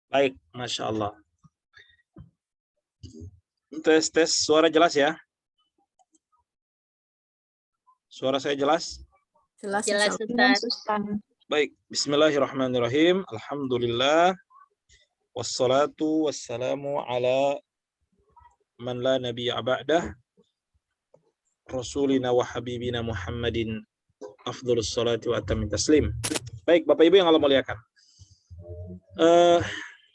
Baik, Masya Allah. Tes, suara jelas ya? Suara saya jelas? Jelas, Jelas, Ustaz. Baik, bismillahirrahmanirrahim. Alhamdulillah. Wassalatu wassalamu ala man la nabiyya ba'dah. Rasulina wa habibina Muhammadin afdhalus salati wa atammin taslim. Baik, Bapak Ibu yang Allah muliakan.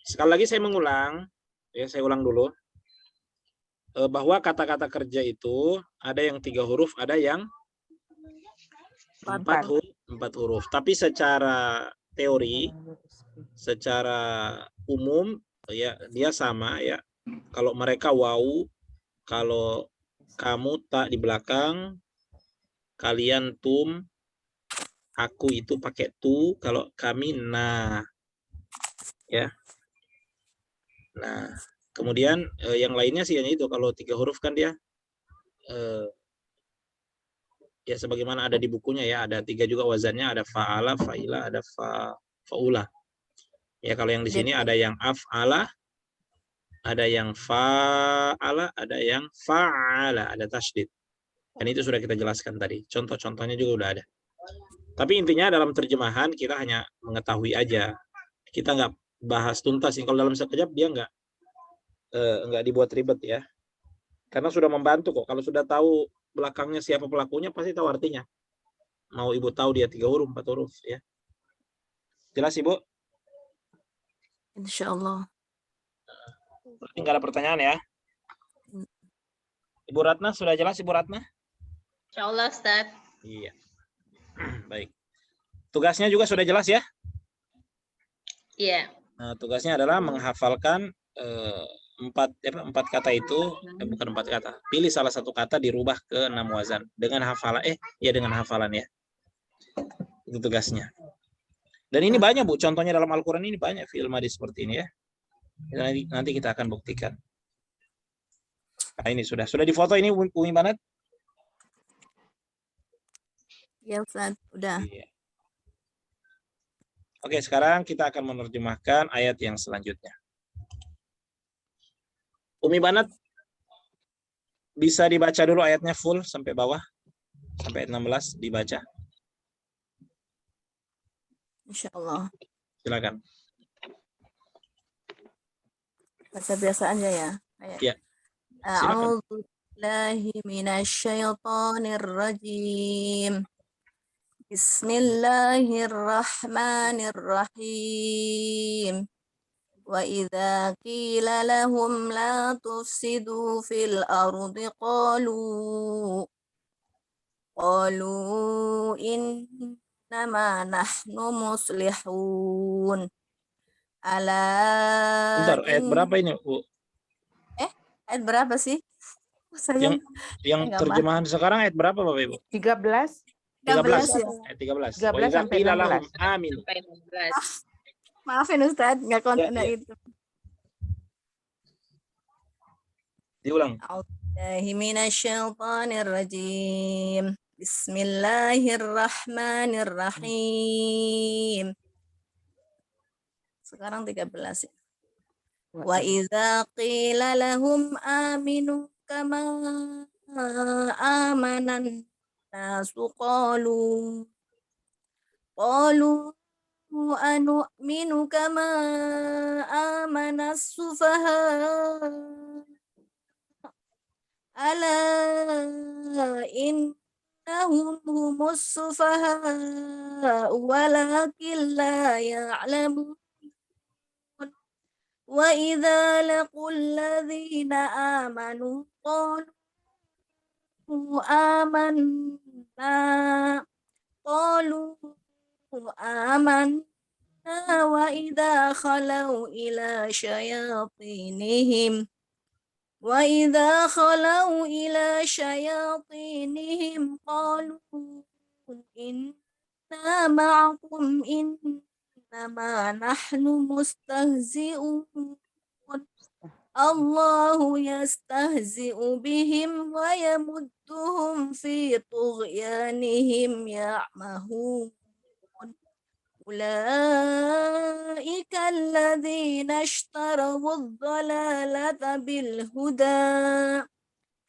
Sekali lagi saya mengulang, ya saya ulang dulu. Bahwa kata-kata kerja itu ada yang 3 huruf, ada yang 4 huruf. Tapi secara teori, secara umum ya dia sama ya. Kalau mereka waw, kalau kamu tak di belakang, kalian tum, aku itu pakai tu, kalau kami na. Ya. Nah, kemudian yang lainnya sih hanya itu. Kalau 3 huruf kan dia ya sebagaimana ada di bukunya ya, ada 3 juga wazannya, ada fa'ala, fa'ila, ada fa'ula. Ya kalau yang di sini ada yang af'ala, ada yang fa'ala, ada yang fa'ala, ada tasydid. Dan itu sudah kita jelaskan tadi. Contoh-contohnya juga udah ada. Tapi intinya dalam terjemahan kita hanya mengetahui aja. Kita nggak bahas tuntas. Kalau dalam sekejap dia nggak dibuat ribet ya. Karena sudah membantu kok. Kalau sudah tahu belakangnya siapa pelakunya, pasti tahu artinya. Mau Ibu tahu dia 3 huruf, 4 huruf ya. Jelas Ibu? Insya Allah. Berarti nggak ada pertanyaan ya. Ibu Ratna sudah jelas Ibu Ratna? Insya Allah, Ustaz. Iya. Baik. Tugasnya juga sudah jelas ya? Iya. Nah, tugasnya adalah menghafalkan 4 kata itu, bukan 4 kata. Pilih salah satu kata dirubah ke 6 wazan dengan hafalan dengan hafalan ya. Itu tugasnya. Dan ini banyak Bu, contohnya dalam Al-Qur'an ini banyak fi'il madhi seperti ini ya. Nanti kita akan buktikan. Nah, ini sudah difoto ini Umi Banat? Ya Ustaz, udah. Iya. Oke, sekarang kita akan menerjemahkan ayat yang selanjutnya. Umi Banat bisa dibaca dulu ayatnya full sampai bawah, sampai ayat 16 dibaca. Insya Allah. Silakan. Baca biasa aja ya. Ya. Silakan. A'udzu billahi minasyaitonir rajim. Bismillahirrahmanirrahim. Wa idza qila lahum la tufsidu fil ardi qalu innama nahnu muslihun. Ala Bentar, ayat berapa ini, Bu? Ayat berapa sih? Yang terjemahan sekarang ayat berapa Bapak Ibu? 13. 13 ya? Ayat 13. 13 sampai 16. Amin. Maafin Ustaz, nggak konten itu. Diulang. A'udzubillahi minasyaitonirrajim. Bismillahirrahmanirrahim. Sekarang 13 ya. Wa idza qila lahum aminu kama amanan nasu qalu anu'minu kama amanas sufaha ala innahum humus sufaha walakin la ya'lamun. Wa idza laqul ladzina amanu qalu amanna wa idza khalau ila syayatinihim qalu inna ma'akum innama nahnu mustahzi'un. Allahu yastahzi'u bihim wa yamudduhum fi tughyanihim ya'mahun. Ulaika alladhina الذين اشتروا الضلالة بالهدى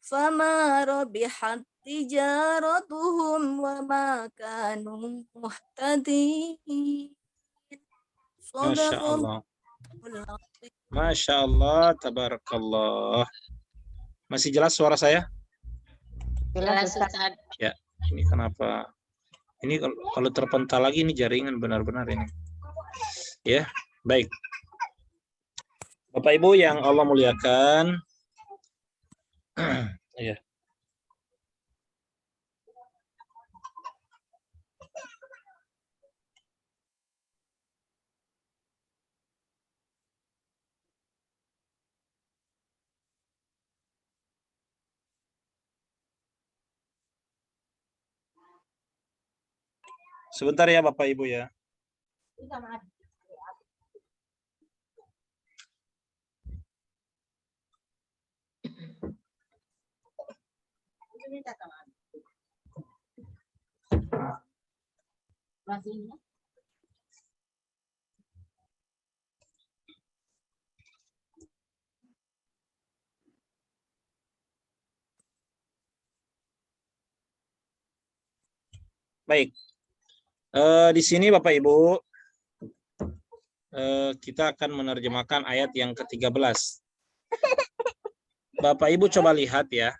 فما ربحت تجارتهم وما كانوا مهتدين. Masya صدق Allah. الله العظيم. Masya Allah, tabarakallah. Masih jelas suara saya? Jelas Ustaz. Ustaz. Ya, ini kenapa? Ini kalau terpental lagi ini jaringan benar-benar ini. Ya, baik. Bapak Ibu yang Allah muliakan. Ya. Sebentar ya Bapak Ibu ya. Baik. Di sini Bapak Ibu kita akan menerjemahkan ayat yang ke-13. Bapak Ibu coba lihat ya.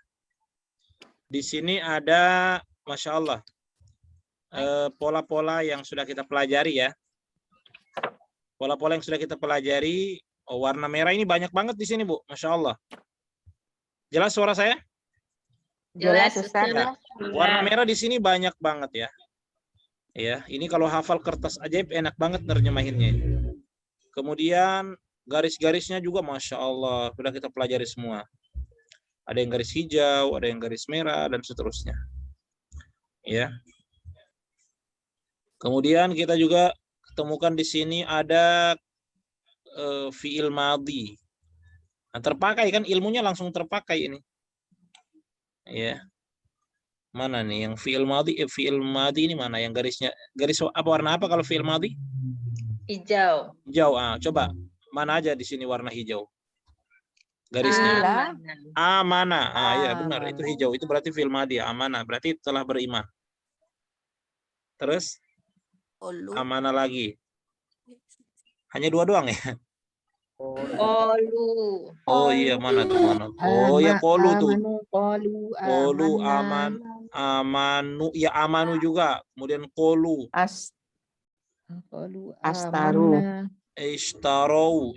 Di sini ada, Masya Allah, pola-pola yang sudah kita pelajari ya. Pola-pola yang sudah kita pelajari, warna merah ini banyak banget di sini Bu, Masya Allah. Jelas suara saya? Jelas Ustaz. Ya. Warna merah di sini banyak banget ya. Ya, ini kalau hafal kertas ajaib enak banget nerjemahinnya. Kemudian garis-garisnya juga Masya Allah, sudah kita pelajari semua. Ada yang garis hijau, ada yang garis merah, dan seterusnya. Ya. Kemudian kita juga temukan di sini ada fi'il madhi. Nah, terpakai kan ilmunya langsung terpakai ini. Ya. Mana nih yang fi'il madhi? Fi'il madhi ini mana yang garisnya? Garis apa warna apa kalau fi'il madhi? Hijau. Hijau. Coba mana aja di sini warna hijau? Garisnya. Amanah. Ya benar, itu hijau. Itu berarti fi'il madhi, amanah. Berarti telah beriman. Terus amanah lagi. Hanya dua doang ya? Olu. Oh iya, mana tuh mana? Oh ya kolu tuh. Kolu amanu ya amanu juga. Kemudian kolu. Astaru. Ishtarau.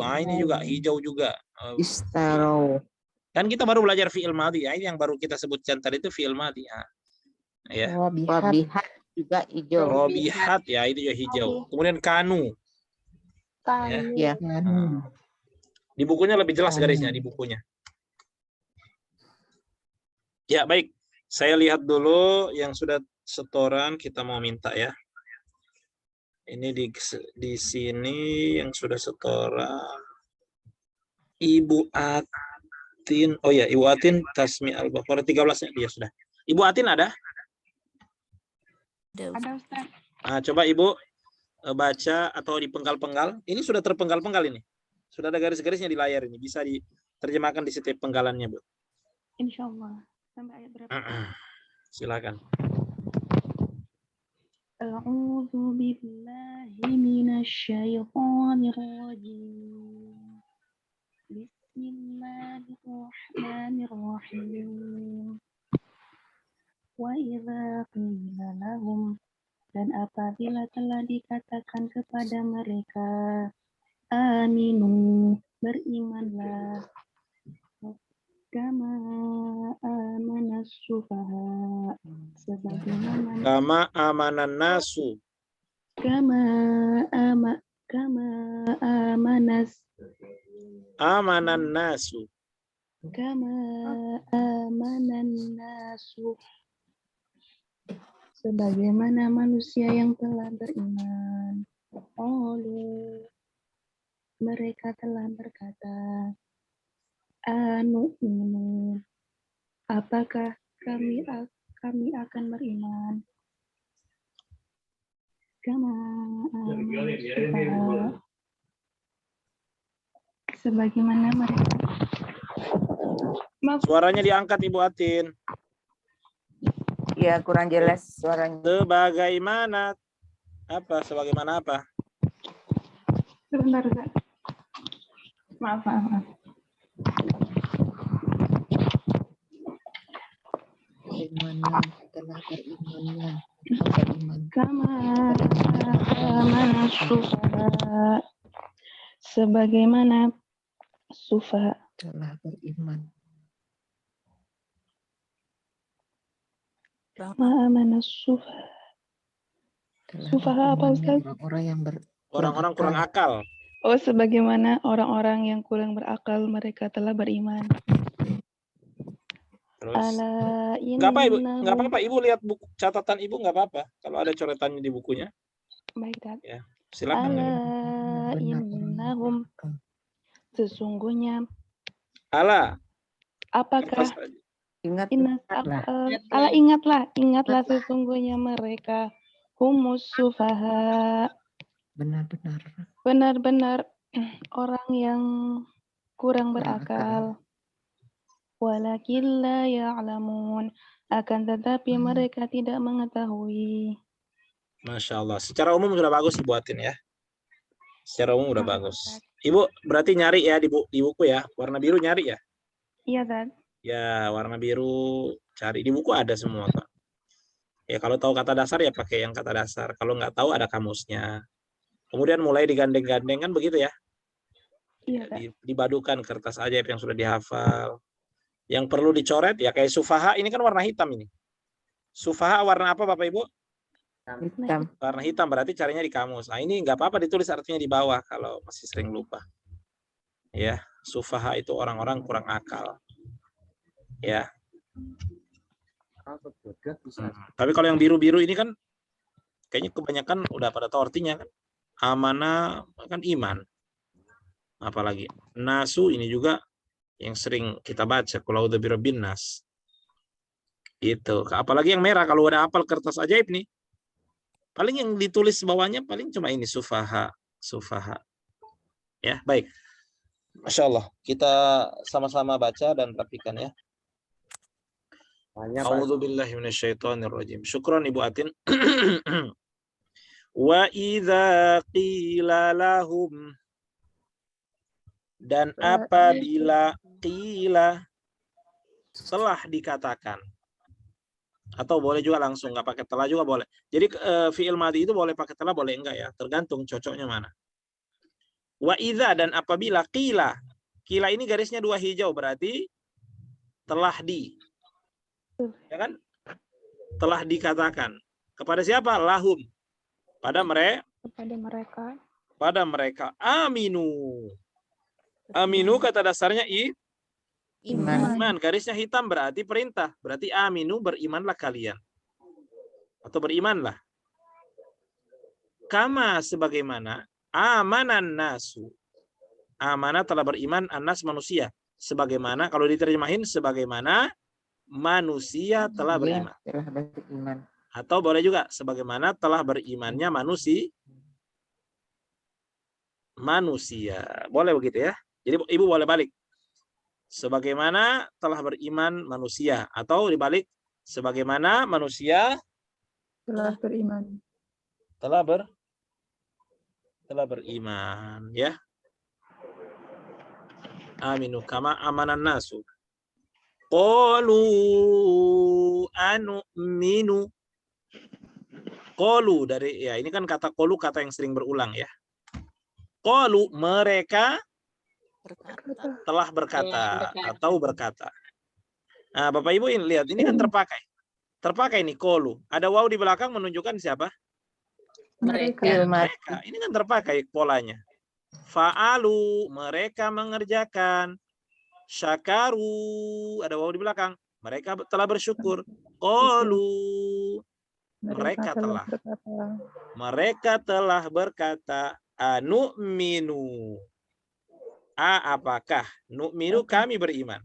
Ini juga hijau juga. Istarau. Kan kita baru belajar fi'il madhi ya. Ini yang baru kita sebutkan tadi itu fi'il madhi ya. Wabihat juga hijau. Robihat ya, itu juga hijau. Kemudian kanu. Ya. Di bukunya lebih jelas garisnya di bukunya. Ya, baik. Saya lihat dulu yang sudah setoran kita mau minta ya. Ini di sini yang sudah setoran Ibu Atin. Oh ya, Ibu Atin Tasmi Al-Baqarah 13-nya dia sudah. Ibu Atin ada? Ada Ustaz. Coba Ibu baca atau dipenggal-penggal. Ini sudah terpenggal-penggal ini. Sudah ada garis-garisnya di layar ini. Bisa diterjemahkan di setiap penggalannya, Bu. Insyaallah. Sampai ayat berapa? Silakan. A'udzu billahi minasyaitonir rajim. Bismillahirrahmanirrahim. Wa idza qila lahum, dan apabila telah dikatakan kepada mereka, aminu, berimanlah, kama amanas sufaha, sebagaimana Kama amanan nasu. kama amanas Amanan nasu. kama amanan nasu, sebagaimana manusia yang telah beriman. Qalu, mereka telah berkata, anu'minu, apakah kami akan beriman? Kama amanas sufaha, Sebagaimana mereka. Maaf, Suaranya diangkat Ibu Atin. Ya, kurang jelas suaranya. Sebagaimana apa? Sebagaimana apa? sebentar, Kak. Maaf. Bagaimana telah berimannya. Beriman. Kama amana sufaha. Sebagaimana sufaha. Telah beriman. Ma'amana sufaha. Telah Sufaha apa, berimannya Ustaz? orang-orang yang Orang-orang kurang akal. Oh, sebagaimana orang-orang yang kurang berakal mereka telah beriman. Terus Ala nggak apa Ibu, nggak innahum. apa-apa Ibu lihat buku catatan Ibu nggak apa-apa kalau ada coretannya di bukunya. Baik, Dad. Ya, silakan. Ala innahum. Sesungguhnya Ala. apakah Apa saja? ingatlah sesungguhnya mereka humus sufaha, benar-benar benar-benar orang yang kurang berakal. Walakin la ya'lamun, akan tetapi mereka tidak mengetahui. Masya Allah. Secara umum sudah bagus Ibu Atin ya. Secara umum sudah bagus. Ibu berarti nyari ya di buku ya. Warna biru nyari ya. Iya, Dad. Ya, warna biru cari di buku ada semua Kak. Ya kalau tahu kata dasar ya pakai yang kata dasar. Kalau nggak tahu ada kamusnya. Kemudian mulai digandeng-gandeng kan begitu ya. Iya, Dad. Dibadukan kertas ajaib yang sudah dihafal. Yang perlu dicoret ya kayak sufaha ini kan warna hitam ini. Sufaha warna apa Bapak Ibu? hitam. Warna hitam berarti carinya di kamus. Nah ini nggak apa-apa ditulis artinya di bawah kalau masih sering lupa. Ya, sufaha itu orang-orang kurang akal. Ya. Tapi kalau yang biru-biru ini kan kayaknya kebanyakan udah pada tahu artinya kan. Amanah kan iman. Apalagi nasu ini juga yang sering kita baca kalau udah birabbin nas. Itu. Apalagi yang merah kalau udah hafal kertas ajaib nih. Paling yang ditulis bawahnya paling cuma ini sufaha. Ya, baik. Masya Allah. Kita sama-sama baca dan rapikan ya. A'udzubillahi minasyaitonirrajim. Syukran Ibu Atin. Wa idza qila lahum, dan apabila qila telah dikatakan, atau boleh juga langsung nggak pakai telah juga boleh. Jadi fi'il madhi itu boleh pakai telah boleh enggak ya, tergantung cocoknya mana. Wa idza, dan apabila qila ini garisnya 2 hijau berarti telah ya kan? Telah dikatakan. Kepada siapa? Lahum. Pada mereka. Aminu. Aminu kata dasarnya iman. Garisnya hitam berarti perintah. Berarti aminu, berimanlah kalian. Atau berimanlah. Kama, sebagaimana. Amanan nasu. Amanah telah beriman annas manusia. Sebagaimana, kalau diterjemahin sebagaimana manusia telah beriman. Atau boleh juga sebagaimana telah berimannya manusia. Boleh begitu ya. Jadi Ibu boleh balik. Sebagaimana telah beriman manusia. Atau dibalik sebagaimana manusia Telah beriman. Telah beriman ya. Aminu kama amanan nasu. Qalu anu'minu. Qalu dari ya ini kan kata qalu kata yang sering berulang ya. Qalu mereka telah berkata atau berkata. Nah, Bapak Ibu ini lihat ini kan terpakai. Terpakai nih qalu. Ada waw di belakang menunjukkan siapa? Mereka. Ini kan terpakai polanya. Fa'alu, mereka mengerjakan. Syakaru, ada waw di belakang. Mereka telah bersyukur. Qalu, mereka telah berkata. Anu'minu. Apakah? Nu'minu, kami beriman.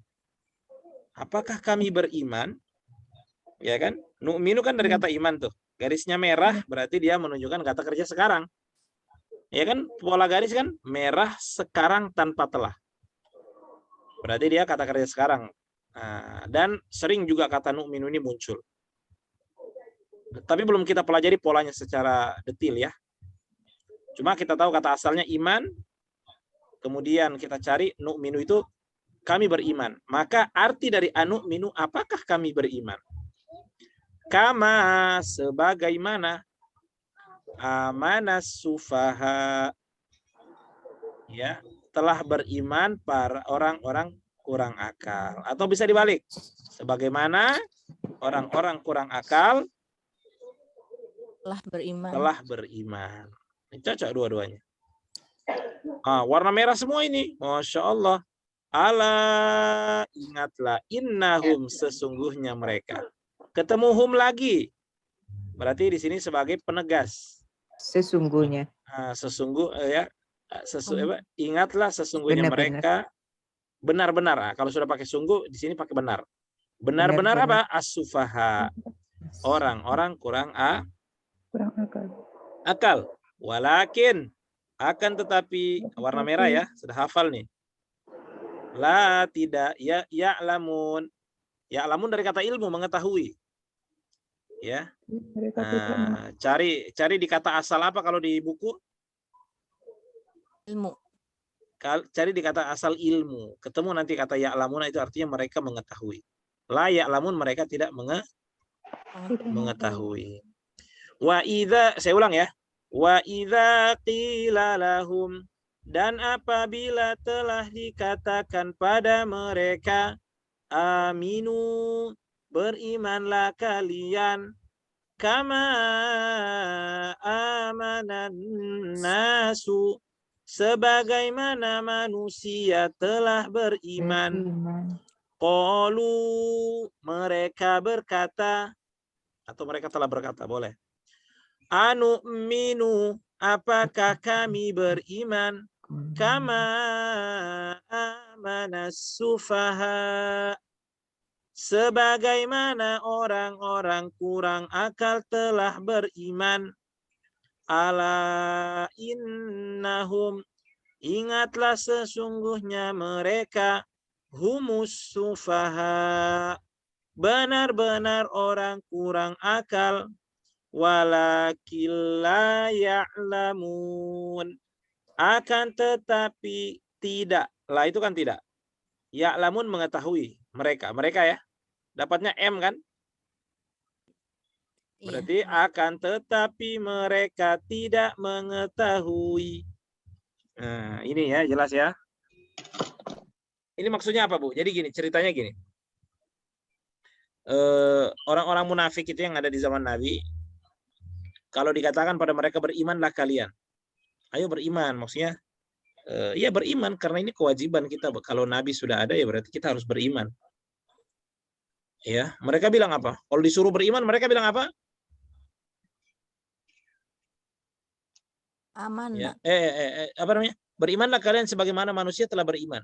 Apakah kami beriman? Ya kan? Nu'minu kan dari kata iman tuh. Garisnya merah berarti dia menunjukkan kata kerja sekarang. Ya kan? Pola garis kan merah sekarang tanpa telah. Berarti dia kata kerja sekarang. Nah, dan sering juga kata nu'minu ini muncul. Tapi belum kita pelajari polanya secara detail ya. Cuma kita tahu kata asalnya iman. Kemudian kita cari nu'minu itu kami beriman. Maka arti dari anu'minu, apakah kami beriman? Kama, sebagaimana amanas sufaha, ya, telah beriman para orang-orang kurang akal. Atau bisa dibalik, sebagaimana orang-orang kurang akal telah beriman. Ini cocok dua-duanya. Warna merah semua ini, Masya Allah. Ala, ingatlah, innahum, sesungguhnya mereka. Ketemu hum lagi. Berarti di sini sebagai penegas. Sesungguhnya. Ingatlah sesungguhnya mereka benar-benar. Kalau sudah pakai sungguh, di sini pakai benar. Benar-benar apa? As-sufaha. Orang-orang kurang akal. Walakin, akan tetapi, warna merah ya, sudah hafal nih. La, tidak, ya'lamun. Ya'lamun dari kata ilmu, mengetahui. Ya. Cari di kata asal apa kalau di buku? ilmu. Cari di kata asal ilmu. Ketemu nanti kata ya'lamun, itu artinya mereka mengetahui. La ya'lamun, mereka tidak mengetahui. Wa idza, saya ulang ya. Wa idza qila lahum, dan apabila telah dikatakan pada mereka, aminu, berimanlah kalian, kama amanan nasu, sebagaimana manusia telah beriman. Qalu, mereka berkata, atau mereka telah berkata, boleh. Anu'minu, apakah kami beriman? Kama amanas sufaha, sebagaimana orang-orang kurang akal telah beriman. Ala innahum, ingatlah sesungguhnya mereka, humus sufaha, benar-benar orang kurang akal. Walakin la ya'lamun, akan tetapi tidak. Lah itu kan tidak. Ya'lamun, mengetahui. Mereka ya. Dapatnya M kan? Berarti akan tetapi mereka tidak mengetahui. Nah, ini ya, jelas ya. Ini maksudnya apa, Bu? Jadi gini, ceritanya gini. Orang-orang munafik itu yang ada di zaman Nabi, kalau dikatakan pada mereka berimanlah kalian. Ayo beriman, maksudnya ya beriman karena ini kewajiban kita. Kalau Nabi sudah ada ya berarti kita harus beriman. Ya, mereka bilang apa? Kalau disuruh beriman, mereka bilang apa? Aman. Ya, apa namanya? Berimanlah kalian sebagaimana manusia telah beriman.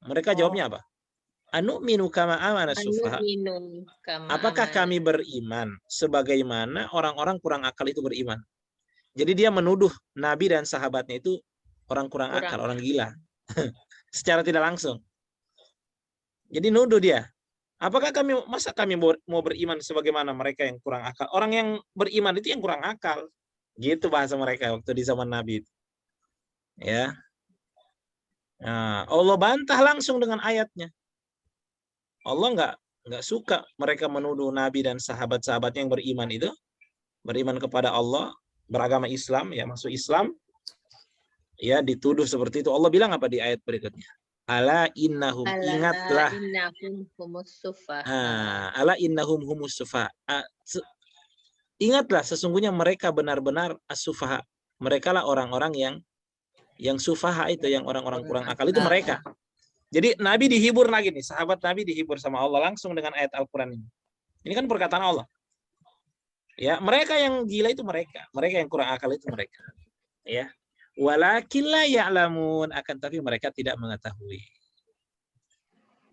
Mereka jawabnya apa? Anu'minu kama amana sufaha. Apakah kami beriman sebagaimana orang-orang kurang akal itu beriman? Jadi dia menuduh Nabi dan sahabatnya itu orang kurang akal, orang gila. Secara tidak langsung. Jadi nuduh dia. Apakah masa kami mau beriman sebagaimana mereka yang kurang akal? Orang yang beriman itu yang kurang akal. Gitu bahasa mereka waktu di zaman Nabi. Ya. Nah, Allah bantah langsung dengan ayatnya. Allah nggak suka mereka menuduh Nabi dan sahabat-sahabatnya yang beriman itu, beriman kepada Allah, beragama Islam, ya masuk Islam, ya dituduh seperti itu. Allah bilang apa di ayat berikutnya? Ala innahum, ingatlah. Ala innahum humus sufaha. Ingatlah sesungguhnya mereka benar-benar as-sufaha. Mereka lah orang-orang yang sufaha itu, yang orang-orang kurang akal itu mereka. Jadi Nabi dihibur lagi nih, sahabat Nabi dihibur sama Allah langsung dengan ayat Al-Quran ini. Ini kan perkataan Allah. Ya, mereka yang gila itu mereka yang kurang akal itu mereka. Ya, walakin la ya'lamun, akan tapi mereka tidak mengetahui.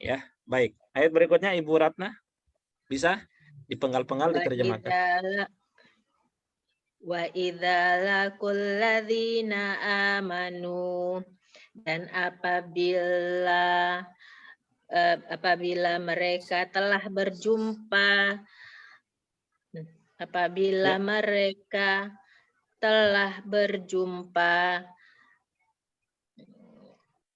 Ya, baik. Ayat berikutnya Ibu Ratna bisa dipenggal-penggal diterjemahkan. Wa idza laqul ladzina amanu, dan apabila apabila mereka telah berjumpa Ya. mereka telah berjumpa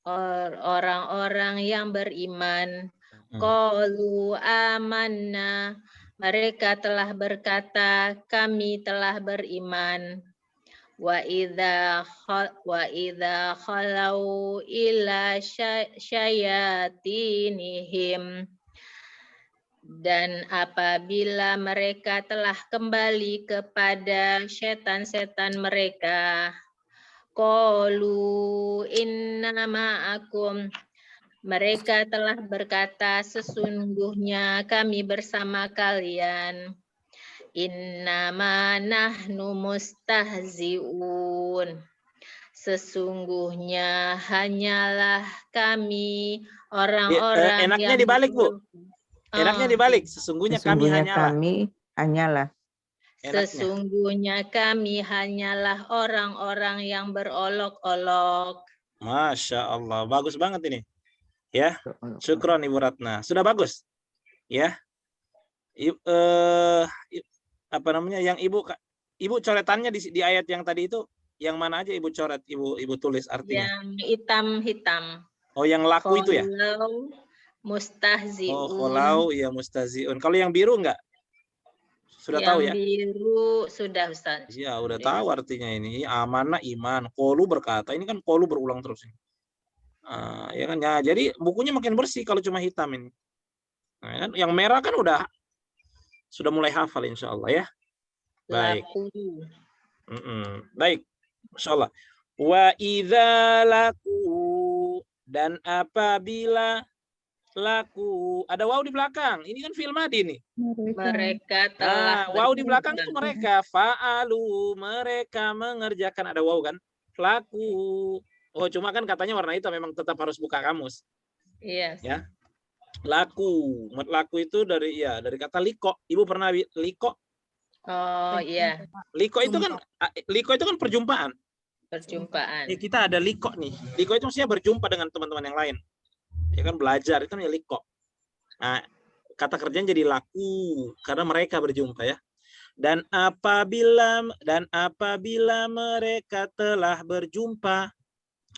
orang-orang yang beriman, qalu amanna, mereka telah berkata kami telah beriman. Wa idza khalau ila syayatinihim, dan apabila mereka telah kembali kepada setan-setan mereka, qalu inna ma'akum, mereka telah berkata sesungguhnya kami bersama kalian. Innama nahnu mustahzi'un, sesungguhnya hanyalah kami orang-orang enaknya yang dibalik, Bu. Enaknya dibalik. Sesungguhnya kami hanyalah. Sesungguhnya kami hanyalah orang-orang yang berolok-olok. Masya Allah, bagus banget ini. Ya, syukron Ibu Ratna. Sudah bagus. Ya. Apa namanya yang Ibu coretannya di ayat yang tadi itu yang mana aja Ibu coret, Ibu tulis artinya? Yang hitam-hitam. Oh, yang laku itu ya? Khalau mustahzi'un. Oh, khalau ya mustahzi'un. Kalau yang biru enggak? Sudah tahu ya? Yang biru sudah, Ustaz. Ya, udah tahu artinya ini. Amanah iman. Qalu berkata. Ini kan qalu berulang terus. Ya kan? Ya, jadi bukunya makin bersih kalau cuma hitam ini. Nah, kan? Yang merah kan sudah mulai hafal insya Allah ya. Baik. Baik. Masya Allah. Wa idza laku, dan apabila laku, ada waw di belakang. Ini kan fi'il madhi nih. Mereka telah waw di belakang itu mereka. Fa'alu, mereka mengerjakan. Ada waw kan? Laku. Oh, cuma kan katanya warna hitam, memang tetap harus buka kamus. Iya. Ya. Laku. Laku itu dari kata liko. Ibu pernah liko? Oh iya. Liko itu kan perjumpaan. Perjumpaan. Ya, kita ada liko nih. Liko itu maksudnya berjumpa dengan teman-teman yang lain. Ya kan, belajar itu namanya liko. Nah, kata kerjanya jadi laku karena mereka berjumpa ya. Dan apabila mereka telah berjumpa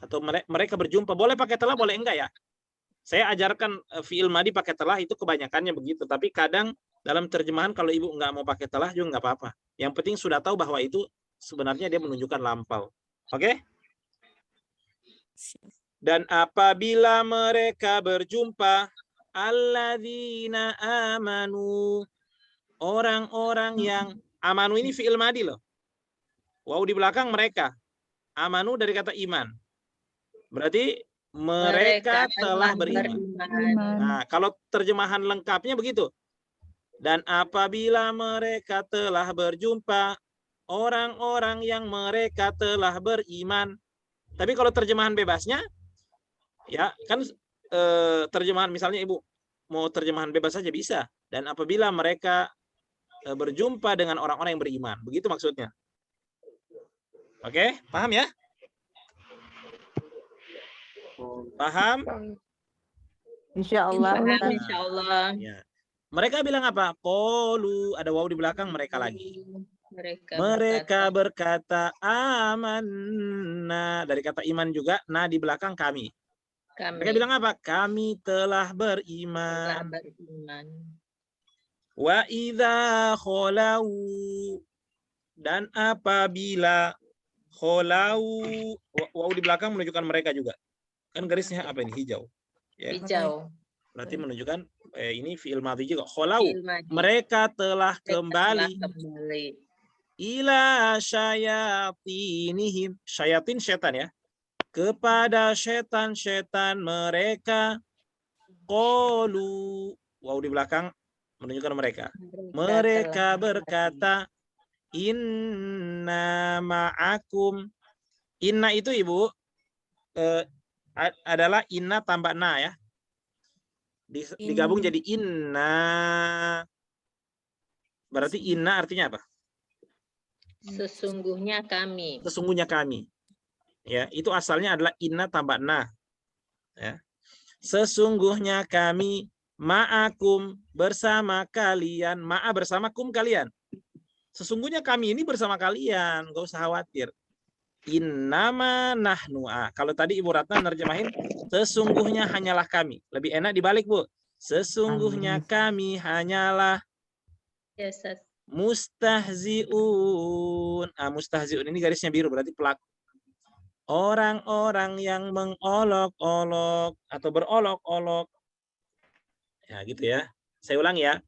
atau mereka berjumpa, boleh pakai telah, boleh enggak ya? Saya ajarkan fi'il madhi pakai telah itu kebanyakannya begitu, tapi kadang dalam terjemahan kalau Ibu enggak mau pakai telah juga enggak apa-apa. Yang penting sudah tahu bahwa itu sebenarnya dia menunjukkan lampau. Oke? Dan apabila mereka berjumpa, alladzina amanu, orang-orang yang amanu ini fi'il madhi loh. Waw di belakang mereka. Amanu dari kata iman. Berarti mereka telah beriman. Nah, kalau terjemahan lengkapnya begitu. Dan apabila mereka telah berjumpa, orang-orang yang mereka telah beriman. Tapi kalau terjemahan bebasnya, ya kan terjemahan misalnya Ibu mau terjemahan bebas saja bisa. Dan apabila mereka berjumpa dengan orang-orang yang beriman. Begitu maksudnya. Oke, paham ya? Paham? Insya Allah. Insya Allah. Ya. Mereka bilang apa? Qalu, ada waw di belakang mereka lagi. Mereka berkata amanna, dari kata iman juga, nah di belakang kami. Mereka bilang apa? Kami telah beriman. Wa idza khalau, dan apabila khalau, waw di belakang menunjukkan mereka juga. Kan garisnya apa ini? Hijau. Ya. Hijau. Berarti menunjukkan ini fi'il madhi juga. Khalau, mereka telah kembali. Ila syayatinihim. Syayatin setan ya. Kepada setan-setan mereka. Qalu, waw di belakang menunjukkan mereka. Mereka berkata, inna ma'akum. Inna itu Ibu adalah inna tambah na ya. Digabung jadi inna. Berarti inna artinya apa? Sesungguhnya kami. Sesungguhnya kami. Ya, itu asalnya adalah inna tambah na. Ya. Sesungguhnya kami ma'akum bersama kalian. Ma'a bersama kum kalian. Sesungguhnya kami ini bersama kalian. Gak usah khawatir. Innama nahnu. Kalau tadi Ibu Ratna nerjemahin, sesungguhnya hanyalah kami. Lebih enak dibalik, Bu. Sesungguhnya kami hanyalah Ya, Ustaz. mustahzi'un. Mustahzi'un ini garisnya biru, berarti pelaku. Orang-orang yang mengolok-olok atau berolok-olok. Ya, gitu ya. Saya ulang ya.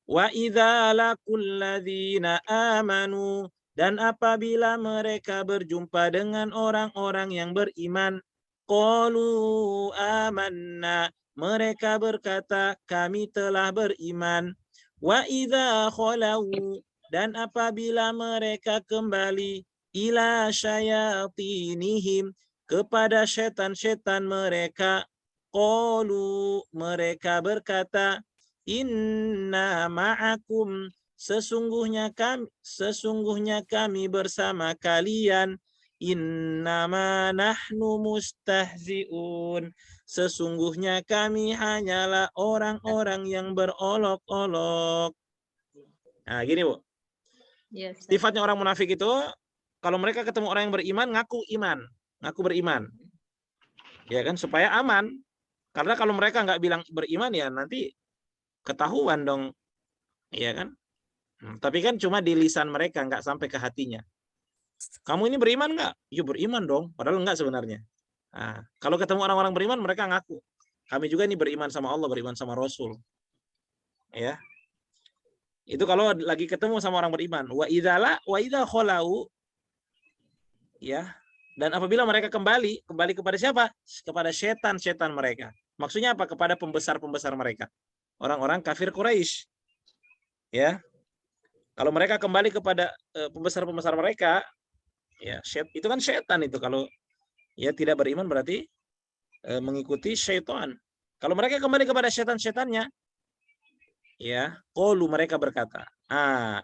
Wa idza laqul ladzina amanu, dan apabila mereka berjumpa dengan orang-orang yang beriman, qalu amanna, mereka berkata kami telah beriman. Wa idza khalau, dan apabila mereka kembali ila syayatinihim, kepada setan-setan mereka, qalu, mereka berkata, inna ma'akum, sesungguhnya kami bersama kalian, innama nahnu mustahzi'un, sesungguhnya kami hanyalah orang-orang yang berolok-olok. Nah, gini, Bu. Ya, Ustaz. Sifatnya orang munafik itu, kalau mereka ketemu orang yang beriman, ngaku beriman. Ya kan, supaya aman. Karena kalau mereka nggak bilang beriman, ya nanti ketahuan dong. Iya kan? Tapi kan cuma di lisan mereka, nggak sampai ke hatinya. Kamu ini beriman nggak? Ya beriman dong. Padahal nggak sebenarnya. Nah, kalau ketemu orang-orang beriman, mereka ngaku. Kami juga ini beriman sama Allah, beriman sama Rasul. Ya. Itu kalau lagi ketemu sama orang beriman. Wa idza khalau, ya. Dan apabila mereka kembali kepada siapa? Kepada setan-setan mereka. Maksudnya apa? Kepada pembesar-pembesar mereka. Orang-orang kafir Quraisy. Ya. Kalau mereka kembali kepada pembesar-pembesar mereka, ya, itu kan setan itu. Kalau ya tidak beriman berarti mengikuti syaitan. Kalau mereka kembali kepada setan-setannya, ya, qalu, mereka berkata,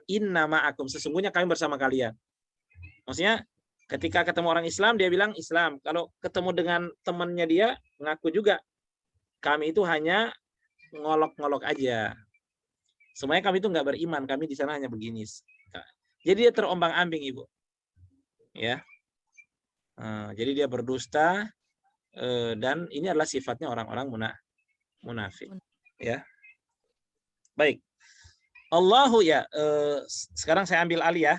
inna ma'akum, sesungguhnya kami bersama kalian. Maksudnya ketika ketemu orang Islam, dia bilang Islam. Kalau ketemu dengan temannya dia, ngaku juga. Kami itu hanya ngolok-ngolok aja. Semuanya kami itu nggak beriman. Kami di sana hanya begini. Jadi dia terombang-ambing, Ibu. Ya. Jadi dia berdusta. Dan ini adalah sifatnya orang-orang munafik. Ya. Baik. Allahu ya. Sekarang saya ambil alih ya.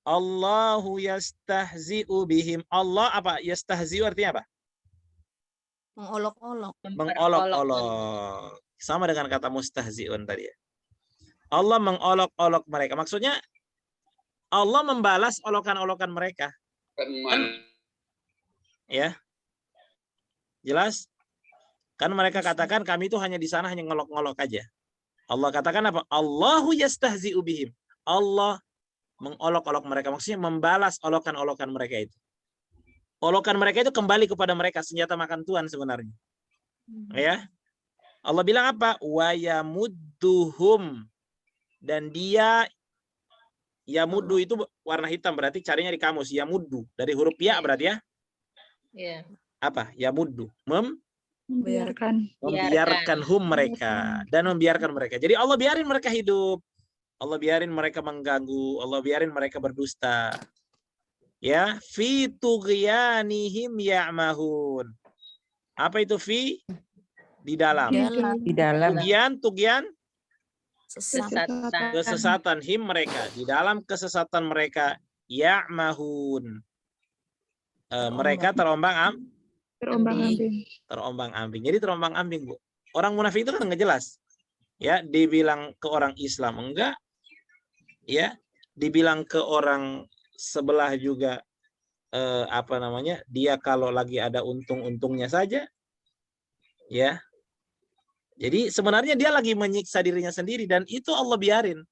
Allahu yastahzi'u bihim. Allah apa? Yastahzi'u artinya apa? Mengolok-olok. Mengolok-olok. Sama dengan kata mustahzi'un tadi ya. Allah mengolok-olok mereka. Maksudnya Allah membalas olokan-olokan mereka. Ya. Jelas? Kan mereka katakan kami itu hanya di sana hanya ngolok-ngolok aja. Allah katakan apa? Allahu yastahzi'u bihim. Allah mengolok-olok mereka, maksudnya membalas olokan-olokan mereka itu. Olokan mereka itu kembali kepada mereka, senjata makan Tuhan sebenarnya. Ya. Allah bilang apa? Wa yamudduhum, dan dia, yamuddu itu warna hitam, berarti carinya di kamus. Yamuddu dari huruf ya berarti ya. Iya. Apa? Yamuddu, Membiarkan hum mereka, dan membiarkan mereka. Jadi Allah biarin mereka hidup. Allah biarin mereka mengganggu, Allah biarin mereka berdusta. Ya, fi tughyanihim ya'mahun. Apa itu fi? Di dalam. Di dalam. Tughyan Sesat. kesesatan him mereka, di dalam kesesatan mereka ya'mahun. Mereka terombang-ambing. Jadi terombang-ambing, Bu. Orang munafik itu kan nggak jelas. Ya, dibilang ke orang Islam enggak, ya, dibilang ke orang sebelah juga dia kalau lagi ada untung-untungnya saja, ya. Jadi sebenarnya dia lagi menyiksa dirinya sendiri dan itu Allah biarin,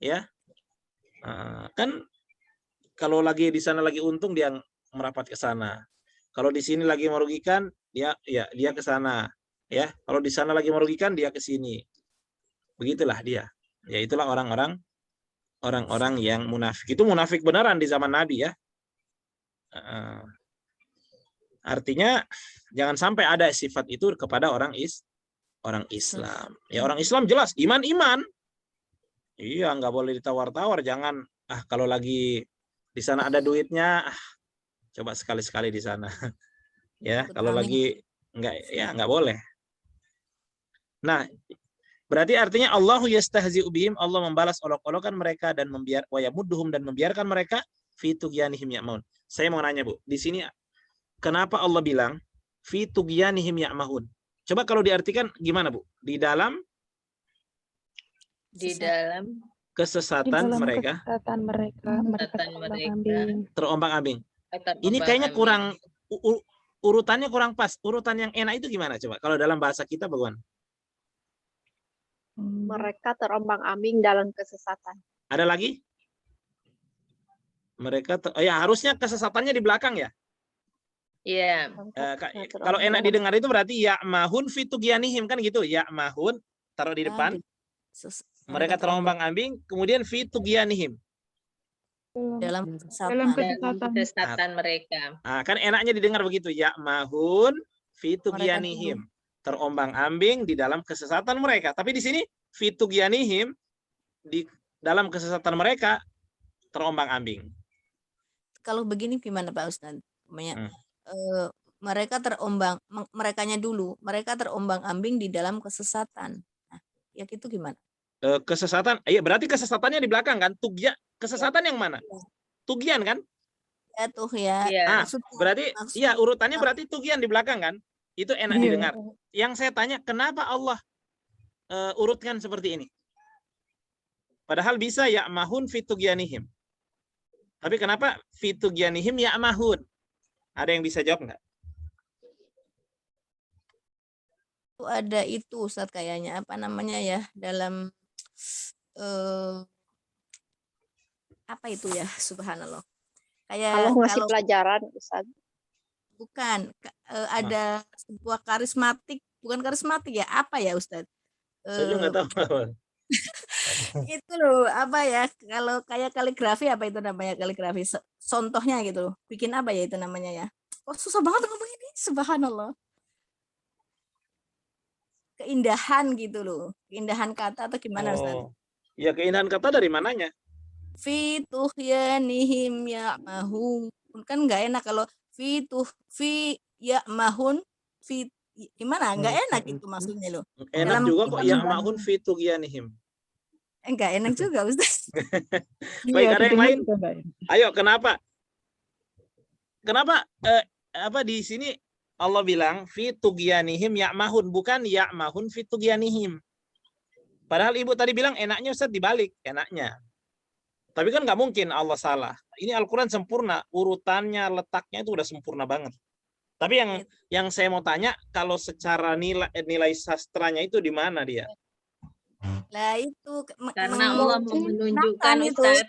ya. Kan kalau lagi di sana lagi untung dia merapat ke sana, kalau di sini lagi merugikan dia ke sana, ya. Kalau di sana lagi merugikan dia ke sini. Begitulah dia. Ya, itulah orang-orang yang munafik. Itu munafik beneran di zaman Nabi ya. Artinya jangan sampai ada sifat itu kepada orang Islam. Ya orang Islam jelas iman. Iya, nggak boleh ditawar-tawar. Jangan kalau lagi di sana ada duitnya, coba sekali-sekali di sana. Ya, Ikut kalau rame. lagi nggak boleh. Nah, berarti artinya Allahu yastahzi'u bihim, Allah membalas olok-olokan mereka dan membiarkan mereka fi tughyanihim ya'mahun. Saya mau nanya, Bu. Di sini kenapa Allah bilang fi tughyanihim ya'mahun? Coba kalau diartikan gimana, Bu? Di dalam kesesatan mereka kesesatan mereka terombang-ambing. Ini kayaknya kurang urutannya kurang pas. Urutan yang enak itu gimana coba? Kalau dalam bahasa kita bagaimana? Mereka terombang-ambing dalam kesesatan. Ada lagi? Mereka harusnya kesesatannya di belakang ya. Iya. Kalau enak didengar itu berarti ya'mahun fi tughyanihim kan gitu. Ya'mahun taruh di depan. Mereka terombang-ambing, kemudian fi tughyanihim. Dalam Kesesatan mereka. Kan enaknya didengar begitu. Ya'mahun fi tughyanihim. Terombang-ambing di dalam kesesatan mereka. Tapi di sini fi tughyanihim, di dalam kesesatan mereka terombang-ambing. Kalau begini gimana Pak Ustadz? Mereka merekanya dulu, mereka terombang-ambing di dalam kesesatan. Nah, ya gitu gimana? Kesesatan, iya berarti kesesatannya di belakang kan? Kesesatan yang mana? Tughyan kan? Ya tuh ya. Berarti iya urutannya berarti tughyan di belakang kan? Itu enak didengar. Yang saya tanya, kenapa Allah urutkan seperti ini? Padahal bisa ya'mahun fi tughyanihim. Tapi kenapa fi tughyanihim ya'mahun? Ada yang bisa jawab nggak? Ada itu Ustadz kayaknya apa namanya ya dalam apa itu ya, subhanallah. Kayak Kalau ngasih pelajaran, Ustaz. Bukan, ada sebuah karismatik, bukan karismatik ya, apa ya Ustadz? Saya juga nggak tahu. Itu loh, apa ya, kalau kayak kaligrafi, apa itu namanya kaligrafi? Contohnya gitu, bikin apa ya itu namanya ya? Oh susah banget ngomong ini, subhanallah. Keindahan gitu loh, keindahan kata atau gimana Ustaz? Ya keindahan kata dari mananya? Fi tughyanihim ya'mahun. Kan nggak enak kalau fi ya'mahun fi gimana? Nggak enak itu maksudnya loh. Enak juga kok ya'mahun fi tughyanihim. Nggak enak juga Ustaz. Baik, ada yang lain? Ayo, kenapa? Kenapa di sini Allah bilang fi tughyanihim ya'mahun, bukan ya'mahun fi tughyanihim. Padahal Ibu tadi bilang enaknya Ustaz dibalik, enaknya. Tapi kan nggak mungkin Allah salah. Ini Al-Quran sempurna, urutannya, letaknya itu udah sempurna banget. Tapi yang saya mau tanya, kalau secara nilai sastranya itu di mana dia? Lah itu karena Allah menunjukkan Ustaz.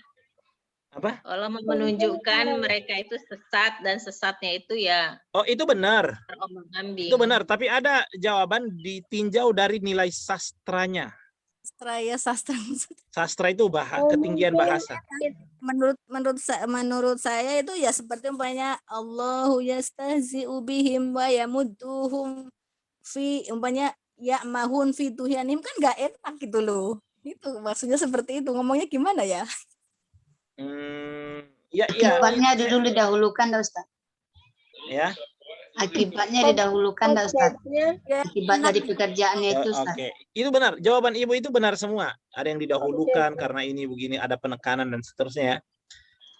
Apa? Allah menunjukkan mereka itu sesat dan sesatnya itu ya. Oh, itu benar. Terombang-ambing. Itu benar, tapi ada jawaban ditinjau dari nilai sastranya. Sastra itu ketinggian bahasa. Menurut saya itu ya seperti umpamanya Allahu yastahzi'u bihim wa yamudduhum fi umpamanya ya'mahun fi tughyanihim, kan nggak enak gitu loh. Itu maksudnya seperti itu. Ngomongnya gimana ya? Akibatnya dulu didahulukan Ustaz. Ya. Akibatnya didahulukan Ustaz. Akibat dari pekerjaannya itu Ustaz. Oke. Itu benar. Jawaban Ibu itu benar semua. Ada yang didahulukan karena ini begini, ada penekanan dan seterusnya.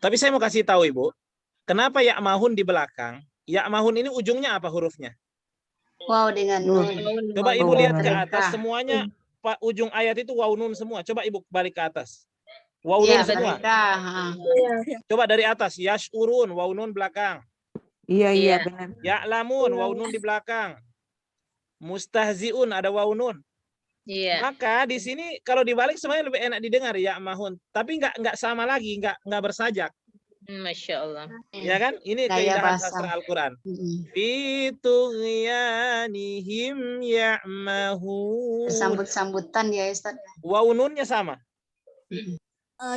Tapi saya mau kasih tahu Ibu, kenapa ya'mahun di belakang? Ya'mahun ini ujungnya apa hurufnya? Wow, dengan nun. Coba Ibu lihat ke atas, semuanya ujung ayat itu waw nun semua. Coba Ibu balik ke atas. Waw nun semua. Coba dari atas, yash'urun, waw nun belakang. Iya benar. Ya'lamun, waw nun di belakang. Mustahzi'un, ada waw nun. Iya. Maka di sini kalau dibalik semuanya lebih enak didengar ya'mahun. Tapi nggak sama lagi, nggak bersajak. Masya Allah. Ya kan? Ini keindahan sastra Al-Quran. Fi tughyanihim ya'mahun. Sambut-sambutan ya Ustaz. Waw nunnya sama.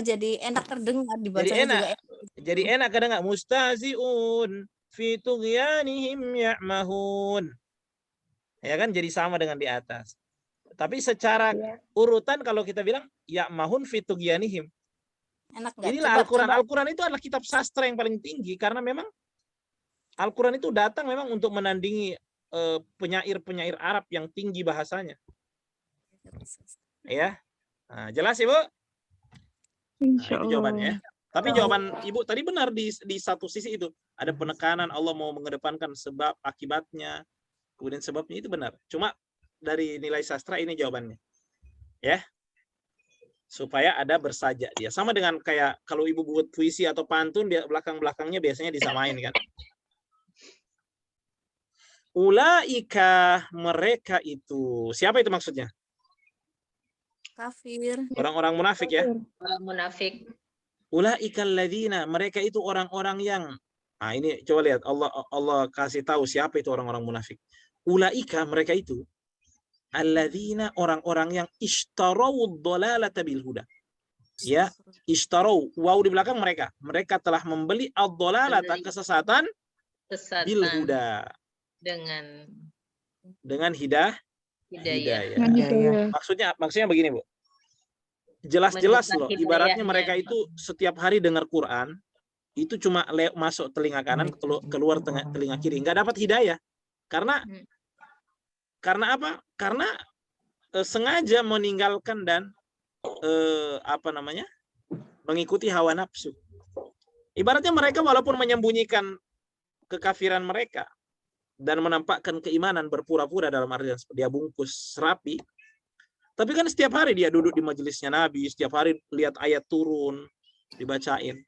Jadi enak terdengar, dibaca Jadi enak. juga enak. Jadi enak kadang nggak mustahzi'un fi tughyanihim ya'mahun. Ya kan, jadi sama dengan di atas. Tapi secara urutan kalau kita bilang ya'mahun fi tughyanihim. Enak nggak? Inilah Al-Quran. Al-Quran itu adalah kitab sastra yang paling tinggi karena memang Al-Quran itu datang memang untuk menandingi penyair-penyair Arab yang tinggi bahasanya. Ya, nah, jelas Ibu? Insya Itu jawabannya. Allah. Tapi jawaban Ibu tadi benar di satu sisi itu. Ada penekanan Allah mau mengedepankan sebab akibatnya. Kemudian sebabnya itu benar. Cuma dari nilai sastra ini jawabannya. Ya. Supaya ada bersajak dia. Sama dengan kayak kalau Ibu buat puisi atau pantun, dia belakang-belakangnya biasanya disamain kan. Ulaika, mereka itu. Siapa itu maksudnya? Kafir. Orang-orang munafik ya. Orang munafik. Ulaika alladzina, mereka itu orang-orang yang, nah ini coba lihat Allah kasih tahu siapa itu orang-orang munafik. Ulaika, mereka itu alladzina, orang-orang yang ishtarawud dhalalata bil huda. Ya, ishtarau, waw di belakang mereka. Mereka telah membeli ad-dhalalata, kesesatan, bil huda, dengan hidayah. Maksudnya begini, Bu. Jelas-jelas loh, ibaratnya mereka itu setiap hari dengar Quran, itu cuma masuk telinga kanan, keluar telinga kiri, nggak dapat hidayah. Karena apa? Karena sengaja meninggalkan dan mengikuti hawa nafsu. Ibaratnya mereka walaupun menyembunyikan kekafiran mereka dan menampakkan keimanan berpura-pura dalam artian dia bungkus rapi, tapi kan setiap hari dia duduk di majelisnya Nabi, setiap hari lihat ayat turun, dibacain.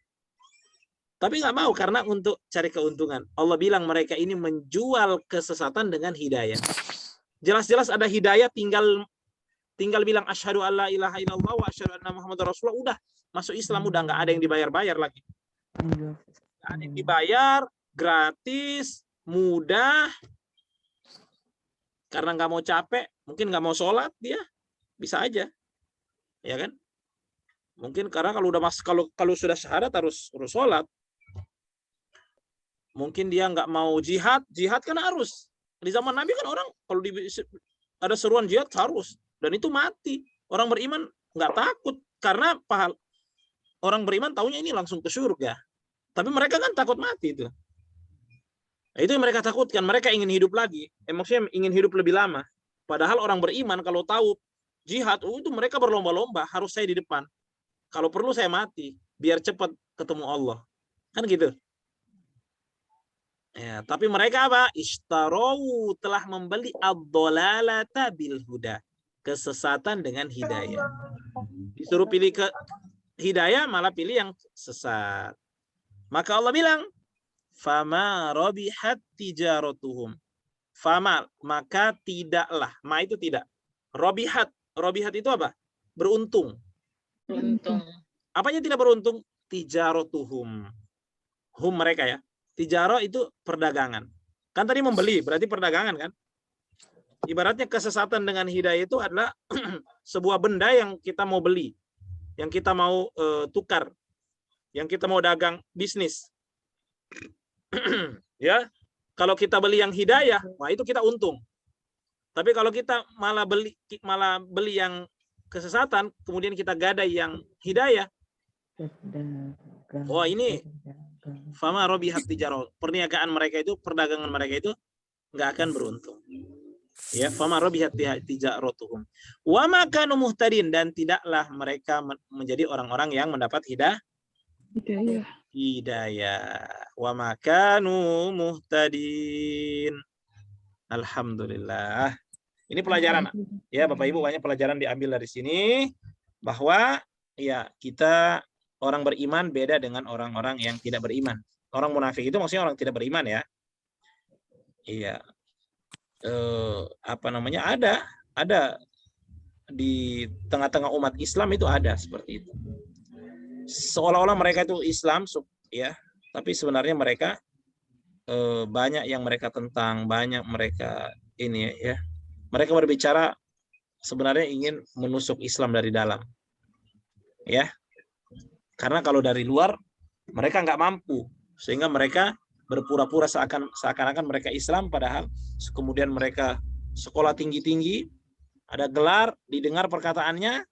Tapi nggak mau karena untuk cari keuntungan. Allah bilang mereka ini menjual kesesatan dengan hidayah. Jelas-jelas ada hidayah, tinggal bilang asyhadu alla ilaha illallah wa asyhadu anna muhammadar rasulullah, udah masuk Islam, udah nggak ada yang dibayar-bayar lagi. Nggak ada yang dibayar, gratis, mudah. Karena nggak mau capek, mungkin nggak mau sholat dia. Bisa aja, ya kan? Mungkin karena kalau sudah syahadat harus sholat. Mungkin dia nggak mau jihad kan harus. Di zaman Nabi kan orang kalau ada seruan jihad harus, dan itu mati. Orang beriman nggak takut karena orang beriman taunya ini langsung ke surga. Tapi mereka kan takut mati itu. Nah, itu yang mereka takutkan. Mereka ingin hidup lagi. Maksudnya ingin hidup lebih lama. Padahal orang beriman kalau tahu jihad, itu mereka berlomba-lomba, harus saya di depan. Kalau perlu saya mati, biar cepat ketemu Allah. Kan gitu. Ya, tapi mereka apa? Ishtarau, telah membeli ad-dhalalata bil huda. Kesesatan dengan hidayah. Disuruh pilih ke hidayah, malah pilih yang sesat. Maka Allah bilang, fama rabihat tijaratuhum. Fama, maka tidaklah. Ma itu tidak. Rabihat. Robihat itu apa? Beruntung. Beruntung. Apanya tidak beruntung? Tijaratuhum. Hum mereka ya. Tijaro itu perdagangan. Kan tadi membeli, berarti perdagangan kan? Ibaratnya kesesatan dengan hidayah itu adalah sebuah benda yang kita mau beli. Yang kita mau tukar. Yang kita mau dagang bisnis. Ya. Kalau kita beli yang hidayah, wah itu kita untung. Tapi kalau kita malah beli yang kesesatan, kemudian kita gadai yang hidayah, oh ini fama robihat tijarah, perniagaan mereka itu, perdagangan mereka itu nggak akan beruntung. Ya, fama robihat tijaratuhum. Wa ma kanu muhtadin, dan tidaklah mereka menjadi orang-orang yang mendapat hidayah. Wa ma kanu muhtadin. Alhamdulillah. Ini pelajaran ya Bapak Ibu, banyak pelajaran diambil dari sini bahwa ya kita orang beriman beda dengan orang-orang yang tidak beriman. Orang munafik itu maksudnya orang tidak beriman ya. Iya. Ada di tengah-tengah umat Islam itu ada seperti itu. Seolah-olah mereka itu Islam ya, tapi sebenarnya mereka banyak yang mereka tentang, banyak mereka ini ya. Mereka berbicara sebenarnya ingin menusuk Islam dari dalam. Ya. Karena kalau dari luar mereka nggak mampu, sehingga mereka berpura-pura seakan-akan mereka Islam, padahal kemudian mereka sekolah tinggi-tinggi, ada gelar, didengar perkataannya,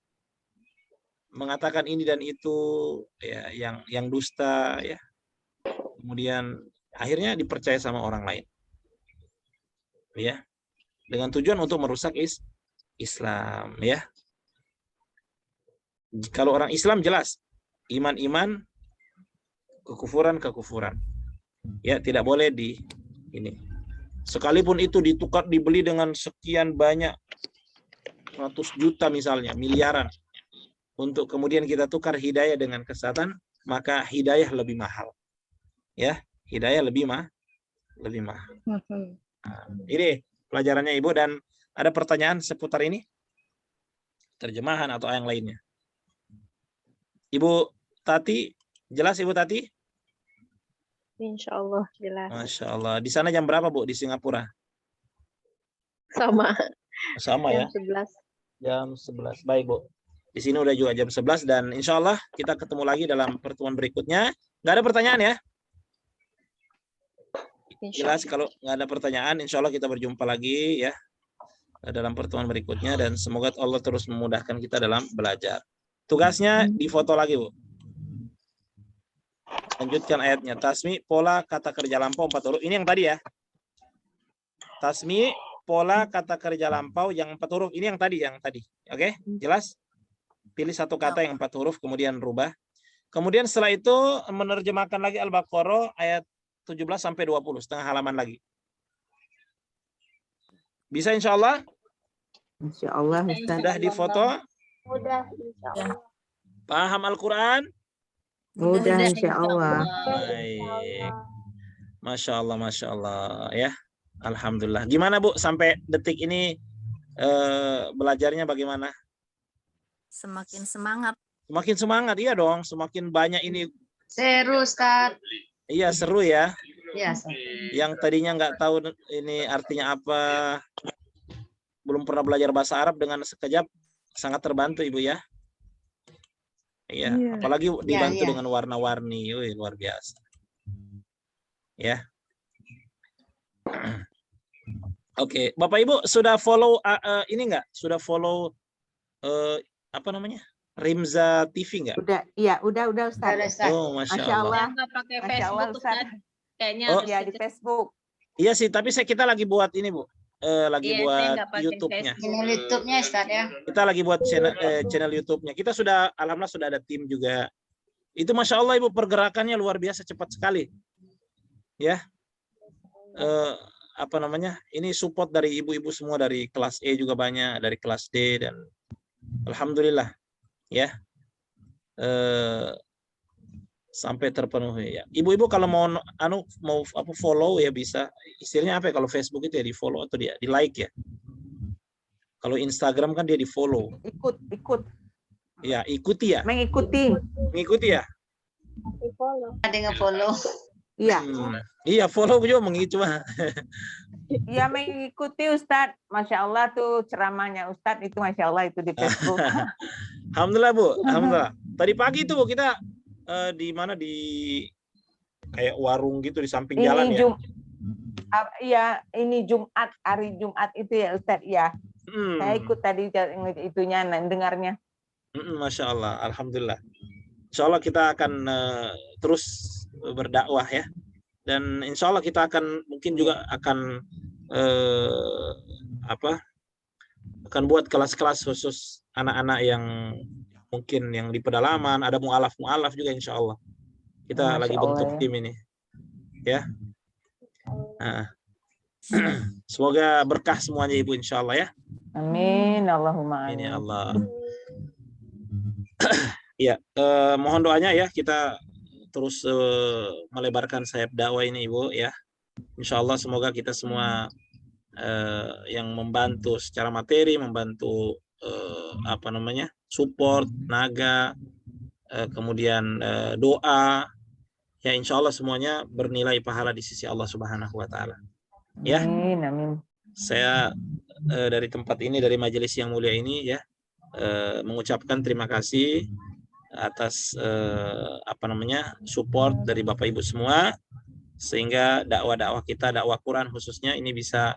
mengatakan ini dan itu, ya, yang dusta, ya. Kemudian akhirnya dipercaya sama orang lain, ya, dengan tujuan untuk merusak Islam, ya. Kalau orang Islam jelas iman, kekufuran, ya, tidak boleh ini. Sekalipun itu ditukar, dibeli dengan sekian banyak 100 juta misalnya, miliaran, untuk kemudian kita tukar hidayah dengan kesesatan, maka hidayah lebih mahal, ya, hidayah lebih mahal. Nah, ini pelajarannya Ibu, dan ada pertanyaan seputar ini, terjemahan atau yang lainnya? Ibu Tati, jelas Ibu Tati? Insya Allah jelas. Masya Allah. Di sana jam berapa Bu di Singapura? Sama. Sama ya? Jam 11. Jam 11. Baik Bu. Di sini udah juga jam 11 dan insya Allah kita ketemu lagi dalam pertemuan berikutnya. Nggak ada pertanyaan ya? Jelas kalau nggak ada pertanyaan, insya Allah kita berjumpa lagi ya dalam pertemuan berikutnya, dan semoga Allah terus memudahkan kita dalam belajar. Tugasnya difoto lagi Bu. Lanjutkan ayatnya. Tasmi, pola kata kerja lampau 4 huruf. Ini yang tadi ya. Tasmi, pola kata kerja lampau yang 4 huruf. Ini yang tadi. Oke, jelas? Pilih satu kata yang 4 huruf, kemudian rubah. Kemudian setelah itu menerjemahkan lagi Al-Baqarah ayat 17 sampai 20, setengah halaman lagi. Bisa insya Allah? Insya Allah Ustaz. Sudah difoto? Udah, insya Allah. Paham Al-Quran? Mudah insya Allah. Baik. Masya Allah ya. Alhamdulillah. Gimana Bu sampai detik ini belajarnya bagaimana? Semakin semangat. Semakin semangat, iya dong. Semakin banyak ini. Seru, Ustaz. Iya seru ya. Iya, Ustaz. Yang tadinya nggak tahu ini artinya apa, belum pernah belajar bahasa Arab, dengan sekejap sangat terbantu Ibu ya. Iya, apalagi dibantu dengan warna-warni, luar biasa. Ya. Oke, Bapak Ibu sudah follow ini enggak? Sudah follow apa namanya? Rimza TV enggak? Udah, iya, udah Ustaz. Oh, Masya Allah. Nggak pakai Masya Allah, Facebook Ustaz. Ustaz. Kayaknya Oh, harus Ya di Facebook. Iya sih, tapi kita lagi buat ini Bu. Lagi Iya, saya buat nggak pakai YouTube-nya. Facebook. Channel YouTube-nya, Ustaz ya. Kita lagi buat channel YouTube-nya. Kita sudah, alhamdulillah sudah ada tim juga. Itu Masya Allah Ibu, pergerakannya luar biasa cepat sekali. Ya. Apa namanya? Ini support dari ibu-ibu semua, dari kelas E juga banyak, dari kelas D, dan alhamdulillah ya. Sampai terpenuhi ya. Ibu-ibu kalau mau follow ya bisa. Istilahnya apa ya kalau Facebook itu ya, di follow atau dia di like ya. Kalau Instagram kan dia di follow. Ikut. Ya, ikuti ya. Mengikuti ya. Ada nge-follow. Iya. Iya, follow juga mengikuti mah. Iya mengikuti Ustadz. Masya Allah tuh ceramahnya Ustadz itu Masya Allah itu di Facebook. Alhamdulillah Bu, alhamdulillah. Tadi pagi itu Bu kita di mana, di kayak warung gitu di samping jalan ya. Iya, ini Jumat, hari Jumat itu ya Ustadz ya. Saya ikut tadi itunya dengarnya. Masya Allah, alhamdulillah. Insya Allah kita akan terus berdakwah ya, dan insya Allah kita akan mungkin juga akan akan buat kelas-kelas khusus anak-anak yang mungkin yang di pedalaman, ada mu'alaf juga insya Allah. Kita lagi bentuk tim ini ya. Nah, semoga berkah semuanya Ibu insya Allah ya. Amin, Allahumma amin. Ini Allah. Ya, mohon doanya ya, kita terus melebarkan sayap dakwah ini Ibu ya. Insya Allah semoga kita semua yang membantu secara materi, membantu support, tenaga, kemudian doa, ya insya Allah semuanya bernilai pahala di sisi Allah Subhanahu Wa Taala. Ya, amin. Saya dari tempat ini, dari majelis yang mulia ini ya, mengucapkan terima kasih atas support dari Bapak Ibu semua, sehingga dakwah-dakwah kita, dakwah Quran khususnya ini bisa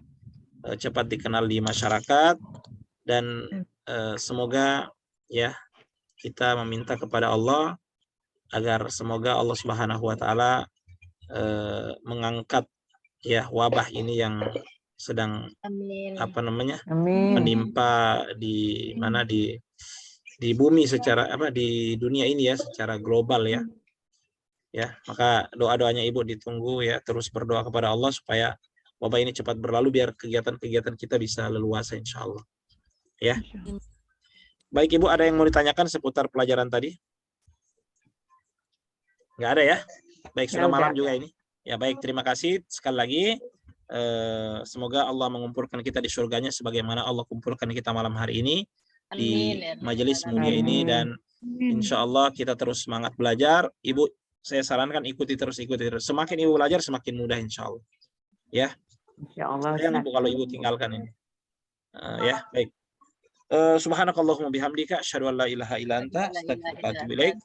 cepat dikenal di masyarakat, dan semoga ya kita meminta kepada Allah agar semoga Allah Subhanahu wa taala mengangkat ya wabah ini yang sedang Amin. menimpa di mana di bumi secara di dunia ini ya secara global ya. Ya, maka doa-doanya Ibu ditunggu ya, terus berdoa kepada Allah supaya wabah ini cepat berlalu biar kegiatan-kegiatan kita bisa leluasa insya Allah. Ya. Baik Ibu, ada yang mau ditanyakan seputar pelajaran tadi? Nggak ada ya? Baik, sudah malam juga ini. Ya baik, terima kasih sekali lagi. Semoga Allah mengumpulkan kita di surganya sebagaimana Allah kumpulkan kita malam hari ini di majelis mulia ini, dan insya Allah kita terus semangat belajar. Ibu, saya sarankan ikuti terus. Semakin Ibu belajar semakin mudah insya Allah. Ya. Insya Allah. Sayang Ibu kalau Ibu tinggalkan ini. Ya baik. Subhanakallahumma bihamdika asyhadu an la ilaha illa anta astaghfiruka wa atubu ilaik.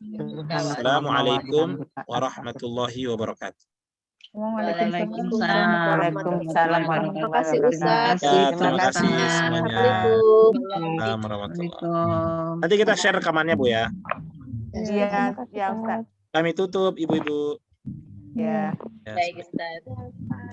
Assalamualaikum warahmatullahi wabarakatuh. Waalaikumsalam. Terima kasih Ustaz. Terima kasih semuanya. Nanti kita share rekamannya Bu ya. Iya, ya Ustaz. Kami tutup Ibu-ibu. Ya. Ya. Baik Ustaz.